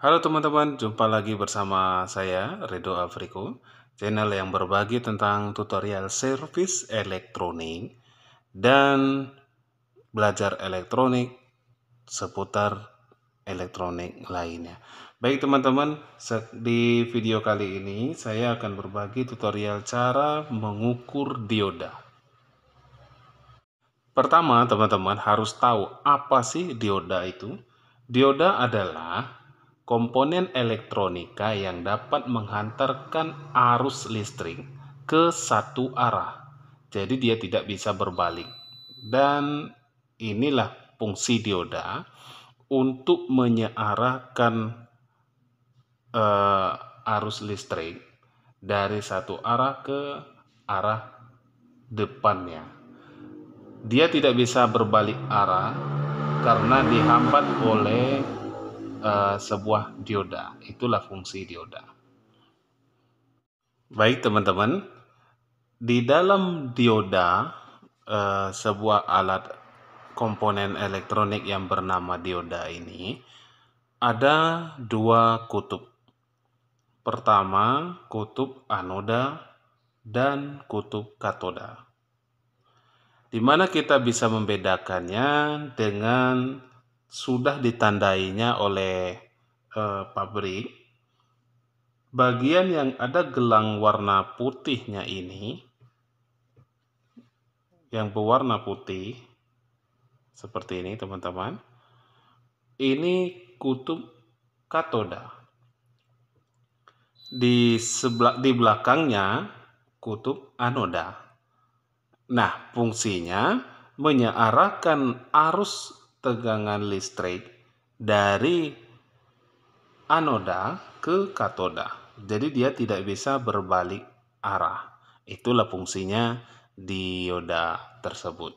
Halo teman-teman, jumpa lagi bersama saya, Redo Afriko, channel yang berbagi tentang tutorial servis elektronik dan belajar elektronik seputar elektronik lainnya. Baik teman-teman, di video kali ini saya akan berbagi tutorial cara mengukur dioda. Pertama, teman-teman harus tahu apa sih dioda itu. Dioda adalah komponen elektronika yang dapat menghantarkan arus listrik ke satu arah. Jadi dia tidak bisa berbalik. Dan inilah fungsi dioda untuk menyearahkan arus listrik dari satu arah ke arah depannya. Dia tidak bisa berbalik arah karena dihambat oleh sebuah dioda. Itulah fungsi dioda. Baik teman-teman, di dalam dioda, sebuah alat komponen elektronik yang bernama dioda ini ada dua kutub. Pertama, kutub anoda dan kutub katoda. Di mana kita bisa membedakannya dengan sudah ditandainya oleh pabrik. Bagian yang ada gelang warna putihnya ini, yang berwarna putih seperti ini teman-teman, ini kutub katoda. Di belakangnya kutub anoda. Nah, fungsinya menyearahkan arus tegangan listrik dari anoda ke katoda. Jadi dia tidak bisa berbalik arah. Itulah fungsinya dioda tersebut.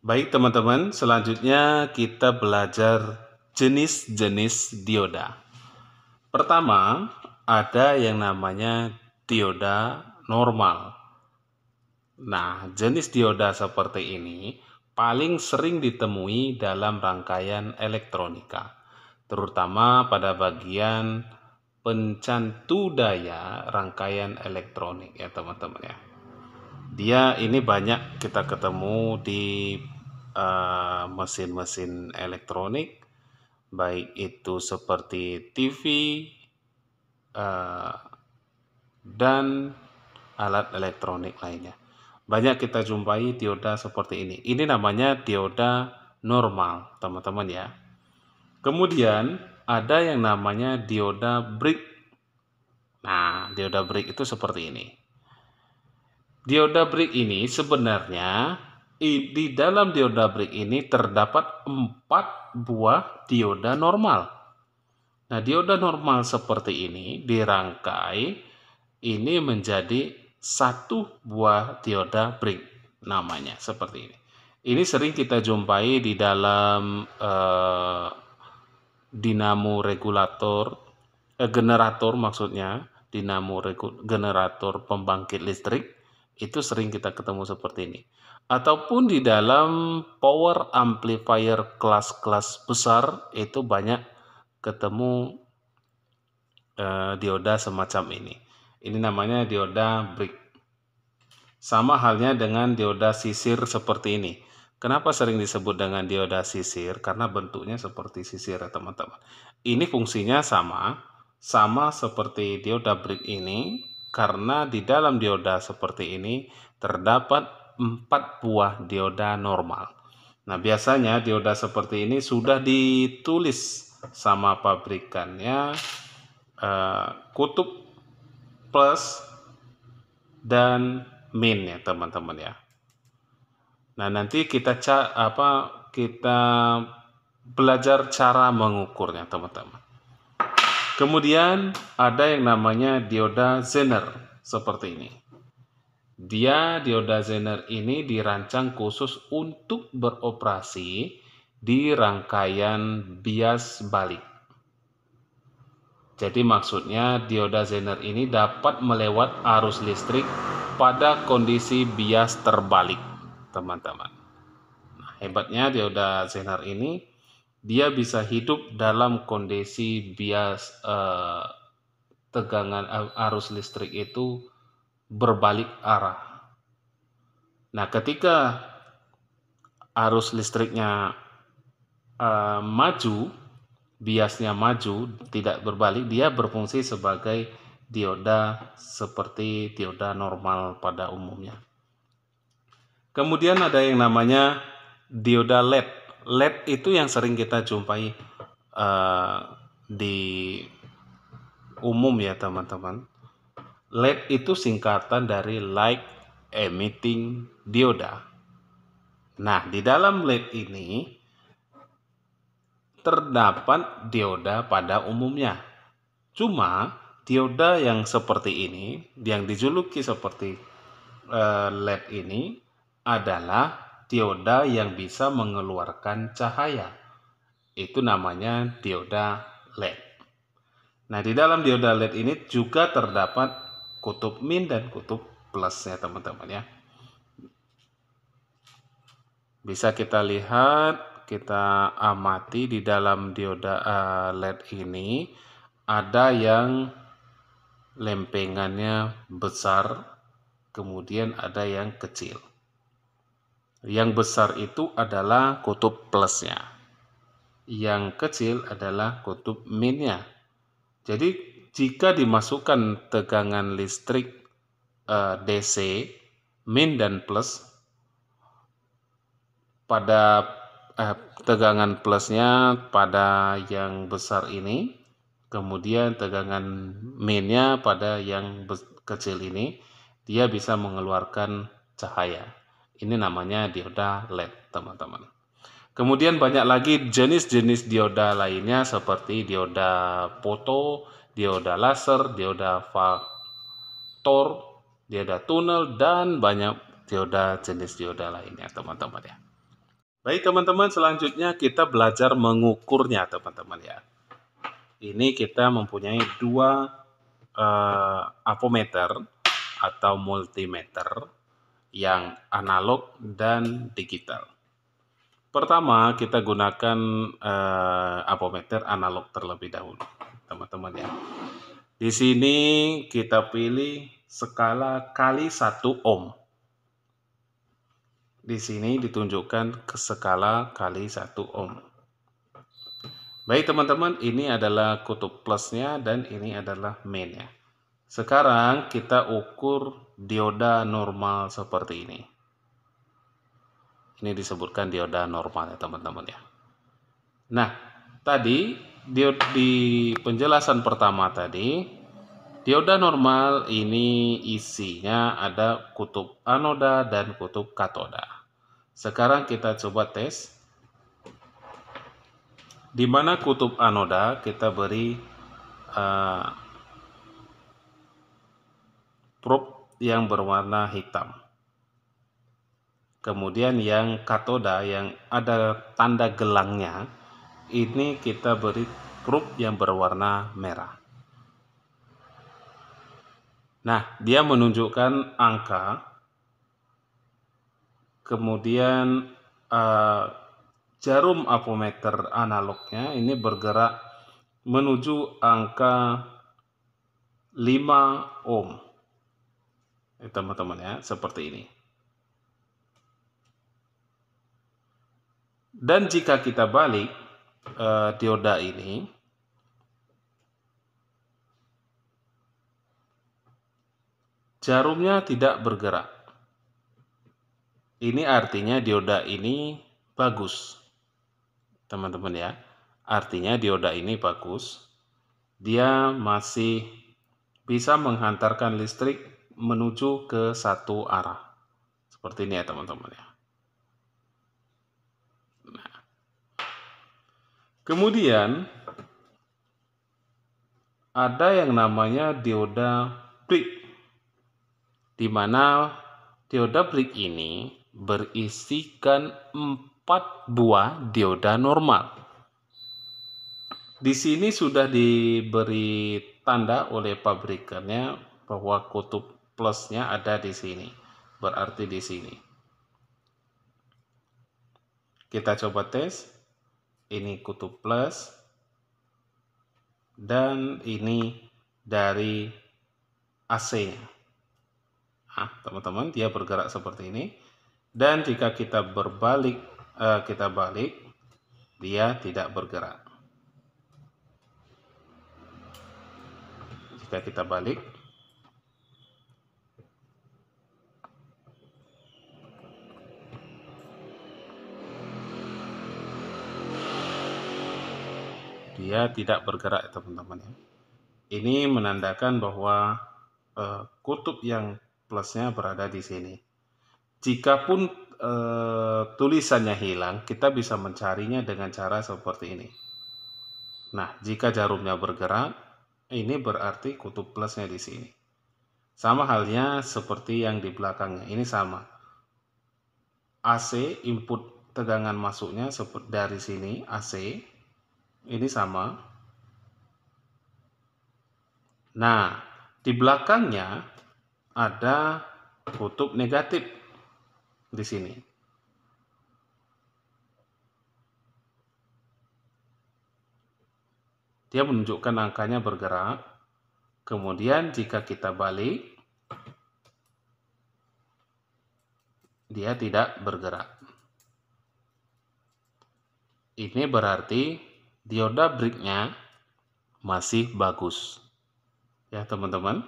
Baik teman-teman, selanjutnya kita belajar jenis-jenis dioda. Pertama, ada yang namanya dioda normal. Nah, jenis dioda seperti ini paling sering ditemui dalam rangkaian elektronika, terutama pada bagian pencantu daya rangkaian elektronik ya teman-teman ya. Dia ini banyak kita ketemu di mesin-mesin elektronik, baik itu seperti TV dan alat elektronik lainnya. Banyak kita jumpai dioda seperti ini. Ini namanya dioda normal, teman-teman ya. Kemudian ada yang namanya dioda brick. Nah, dioda brick itu seperti ini. Dioda brick ini sebenarnya di dalam dioda brick ini terdapat 4 buah dioda normal. Nah, dioda normal seperti ini dirangkai ini menjadi satu buah dioda brick, namanya seperti ini. Ini sering kita jumpai di dalam dinamo regulator, generator maksudnya, generator pembangkit listrik, itu sering kita ketemu seperti ini. Ataupun di dalam power amplifier kelas-kelas besar, itu banyak ketemu dioda semacam ini. Ini namanya dioda brick. Sama halnya dengan dioda sisir seperti ini. Kenapa sering disebut dengan dioda sisir? Karena bentuknya seperti sisir ya teman-teman. Ini fungsinya sama seperti dioda brick ini, karena di dalam dioda seperti ini terdapat 4 buah dioda normal. Nah, biasanya dioda seperti ini sudah ditulis sama pabrikannya kutub plus dan min ya teman-teman ya. Nah, nanti kita belajar cara mengukurnya teman-teman. Kemudian ada yang namanya dioda Zener seperti ini. Dioda Zener ini dirancang khusus untuk beroperasi di rangkaian bias balik. Jadi maksudnya dioda Zener ini dapat melewat arus listrik pada kondisi bias terbalik, teman-teman. Nah, hebatnya dioda Zener ini dia bisa hidup dalam kondisi bias tegangan arus listrik itu berbalik arah. Nah, ketika arus listriknya maju, biasnya maju, tidak berbalik, dia berfungsi sebagai dioda seperti dioda normal pada umumnya. Kemudian ada yang namanya dioda LED. LED itu yang sering kita jumpai di umum ya teman-teman. LED itu singkatan dari Light Emitting Dioda. Nah, di dalam LED ini terdapat dioda pada umumnya. Cuma dioda yang seperti ini, yang dijuluki seperti LED ini adalah dioda yang bisa mengeluarkan cahaya. Itu namanya dioda LED. Nah, di dalam dioda LED ini juga terdapat kutub min dan kutub plusnya teman-teman ya. Bisa kita lihat, kita amati di dalam dioda LED ini ada yang lempengannya besar, kemudian ada yang kecil. Yang besar itu adalah kutub plusnya, yang kecil adalah kutub minnya. Jadi jika dimasukkan tegangan listrik DC min dan plus, pada tegangan plusnya pada yang besar ini, kemudian tegangan minnya pada yang kecil ini, dia bisa mengeluarkan cahaya. Ini namanya dioda LED, teman-teman. Kemudian banyak lagi jenis-jenis dioda lainnya seperti dioda foto, dioda laser, dioda faktor, dioda tunnel, dan banyak dioda jenis dioda lainnya, teman-teman ya. Baik teman-teman, selanjutnya kita belajar mengukurnya teman-teman ya. Ini kita mempunyai dua apometer atau multimeter yang analog dan digital. Pertama, kita gunakan apometer analog terlebih dahulu, teman-teman ya. Di sini kita pilih skala kali 1 ohm. Di sini ditunjukkan ke skala kali 1 ohm. Baik teman-teman, ini adalah kutub plusnya dan ini adalah minnya. Sekarang kita ukur dioda normal seperti ini. Ini disebutkan dioda normal ya teman-teman ya. Nah, tadi di penjelasan pertama tadi, dioda normal ini isinya ada kutub anoda dan kutub katoda. Sekarang kita coba tes. Di mana kutub anoda kita beri probe yang berwarna hitam. Kemudian yang katoda yang ada tanda gelangnya, ini kita beri probe yang berwarna merah. Nah, dia menunjukkan angka. Kemudian jarum apometer analognya ini bergerak menuju angka 5 ohm. Teman-teman ya, seperti ini. Dan jika kita balik dioda ini, jarumnya tidak bergerak. Ini artinya dioda ini bagus, teman-teman ya. Artinya dioda ini bagus. Dia masih bisa menghantarkan listrik menuju ke satu arah. Seperti ini ya teman-teman ya. Nah. Kemudian ada yang namanya dioda brick, di mana dioda brick ini berisikan 4 buah dioda normal. Di sini sudah diberi tanda oleh pabrikannya bahwa kutub plusnya ada di sini, berarti di sini. Kita coba tes. ini kutub plus, dan ini dari AC-nya. Nah, teman-teman, dia bergerak seperti ini. Dan jika kita balik, dia tidak bergerak. Jika kita balik, dia tidak bergerak, teman-teman. Ini menandakan bahwa kutub yang plusnya berada di sini. Jikapun tulisannya hilang, kita bisa mencarinya dengan cara seperti ini. Nah, jika jarumnya bergerak, ini berarti kutub plusnya di sini. Sama halnya seperti yang di belakangnya, ini sama. AC, input tegangan masuknya dari sini, AC, ini sama. Nah, di belakangnya ada kutub negatif di sini. Dia menunjukkan angkanya bergerak. Kemudian jika kita balik, dia tidak bergerak. Ini berarti dioda brick-nya masih bagus. Ya, teman-teman.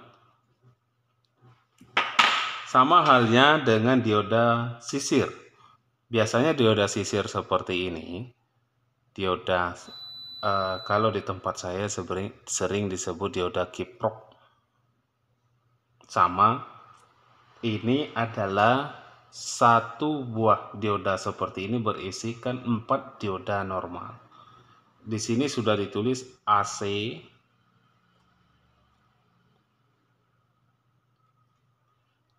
Sama halnya dengan dioda sisir. Biasanya dioda sisir seperti ini, dioda kalau di tempat saya sering disebut dioda kiprok. Sama, ini adalah satu buah dioda seperti ini berisikan 4 dioda normal. Di sini sudah ditulis AC,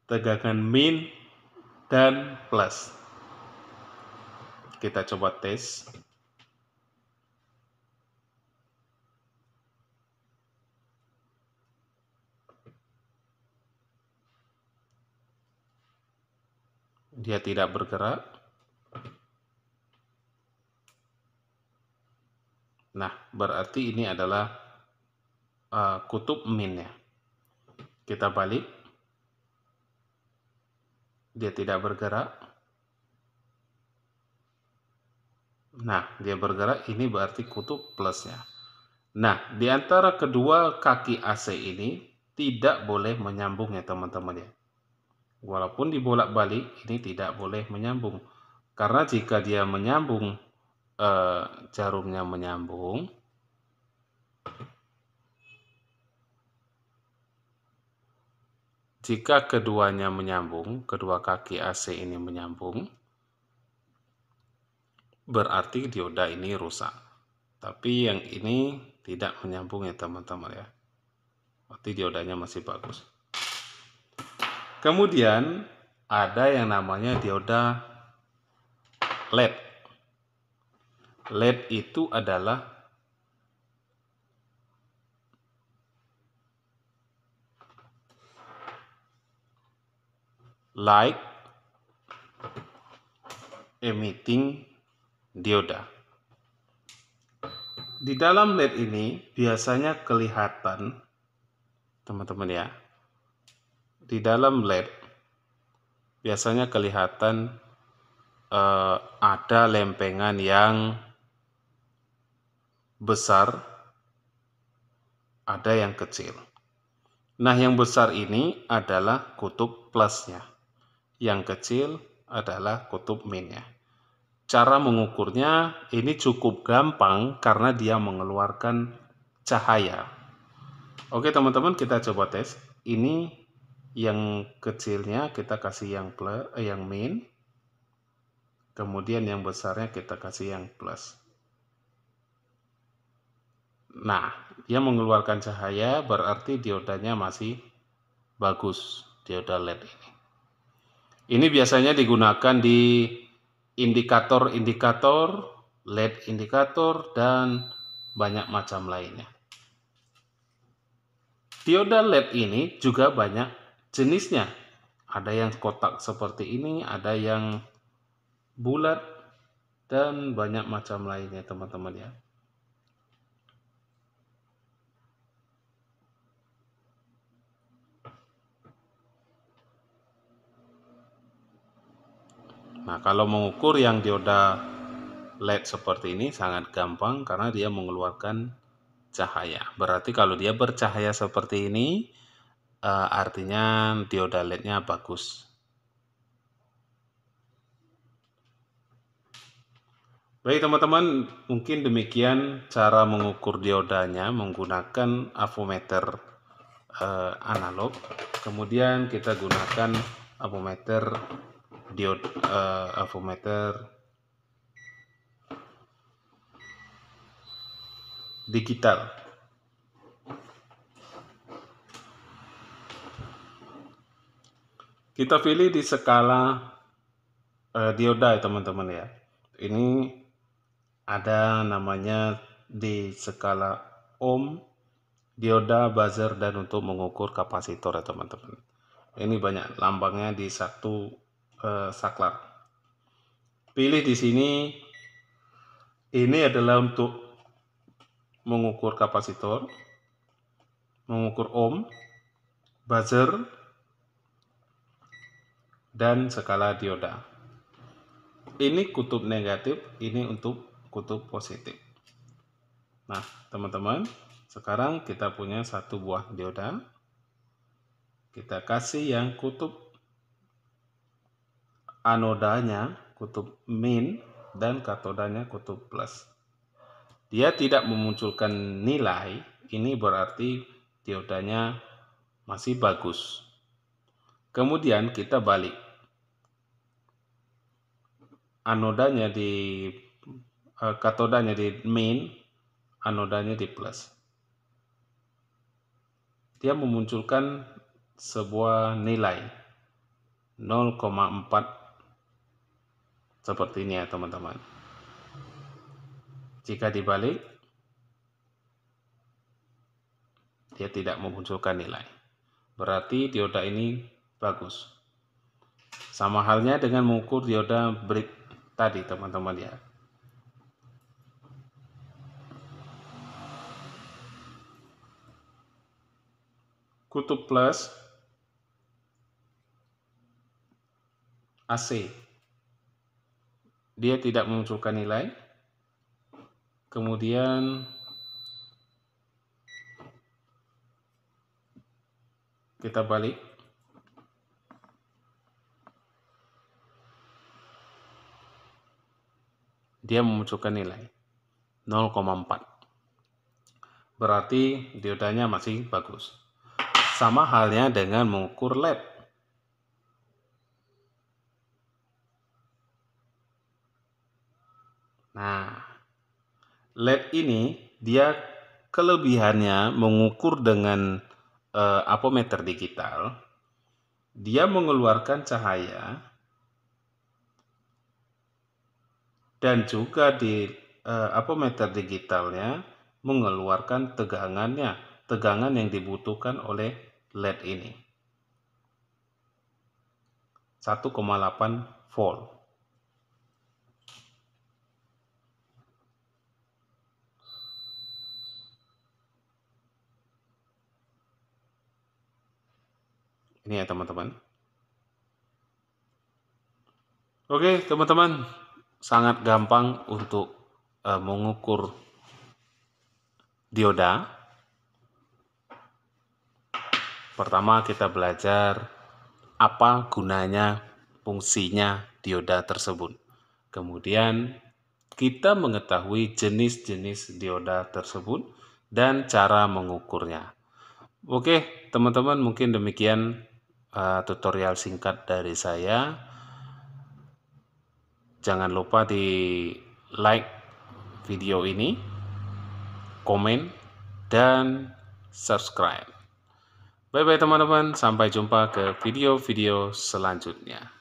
tegangan min dan plus. Kita coba tes. Dia tidak bergerak. Nah, berarti ini adalah kutub min-nya. Kita balik. Dia tidak bergerak. Nah, dia bergerak, ini berarti kutub plusnya. Nah, di antara kedua kaki AC ini tidak boleh menyambung ya teman-teman ya. Walaupun dibolak-balik, ini tidak boleh menyambung. Karena jika dia menyambung, jarumnya menyambung, jika keduanya menyambung, kedua kaki AC ini menyambung, berarti dioda ini rusak. Tapi yang ini tidak menyambung ya teman-teman ya. Berarti diodanya masih bagus. Kemudian ada yang namanya dioda LED. LED itu adalah light emitting dioda. Di dalam LED ini biasanya kelihatan, teman-teman ya, di dalam LED biasanya kelihatan ada lempengan yang besar, ada yang kecil. Nah, yang besar ini adalah kutub plusnya, yang kecil adalah kutub minnya. Cara mengukurnya ini cukup gampang karena dia mengeluarkan cahaya. Oke teman-teman, kita coba tes. Ini yang kecilnya kita kasih yang min, kemudian yang besarnya kita kasih yang plus. Nah, dia mengeluarkan cahaya berarti diodanya masih bagus, dioda LED ini. Ini biasanya digunakan di indikator-indikator, LED indikator, dan banyak macam lainnya. Dioda LED ini juga banyak jenisnya. Ada yang kotak seperti ini, ada yang bulat, dan banyak macam lainnya teman-teman ya. Nah, kalau mengukur yang dioda LED seperti ini sangat gampang karena dia mengeluarkan cahaya. Berarti kalau dia bercahaya seperti ini, artinya dioda LED-nya bagus. Baik teman-teman, mungkin demikian cara mengukur diodanya menggunakan avometer analog. Kemudian kita gunakan avometer digital. Kita pilih di skala dioda ya teman-teman ya. Ini ada namanya di skala ohm, dioda, buzzer, dan untuk mengukur kapasitor ya teman-teman. Ini banyak lambangnya di satu saklar. Pilih di sini, ini adalah untuk mengukur kapasitor, mengukur ohm, buzzer, dan skala dioda. Ini kutub negatif, ini untuk kutub positif. Nah, teman-teman, sekarang kita punya satu buah dioda. Kita kasih yang kutub anodanya, kutub min, dan katodanya kutub plus. Dia tidak memunculkan nilai, ini berarti diodanya masih bagus. Kemudian kita balik. Anodanya di katodanya di min, anodanya di plus. Dia memunculkan sebuah nilai 0,4 seperti ini ya teman-teman. Jika dibalik, dia tidak memunculkan nilai. Berarti dioda ini bagus. Sama halnya dengan mengukur dioda brick tadi teman-teman ya. Kutub plus AC, dia tidak memunculkan nilai. Kemudian kita balik. Dia memunculkan nilai 0,4. Berarti diodanya masih bagus. Sama halnya dengan mengukur LED. Nah, LED ini dia kelebihannya mengukur dengan avometer digital. Dia mengeluarkan cahaya dan juga di avometer digitalnya mengeluarkan tegangan yang dibutuhkan oleh LED ini 1,8 volt. Ini ya teman-teman. Oke teman-teman, sangat gampang untuk mengukur dioda. Pertama kita belajar apa gunanya, fungsinya dioda tersebut. Kemudian kita mengetahui jenis-jenis dioda tersebut dan cara mengukurnya. Oke teman-teman, mungkin demikian tutorial singkat dari saya. Jangan lupa di like video ini, komen, dan subscribe. Bye-bye teman-teman, sampai jumpa ke video-video selanjutnya.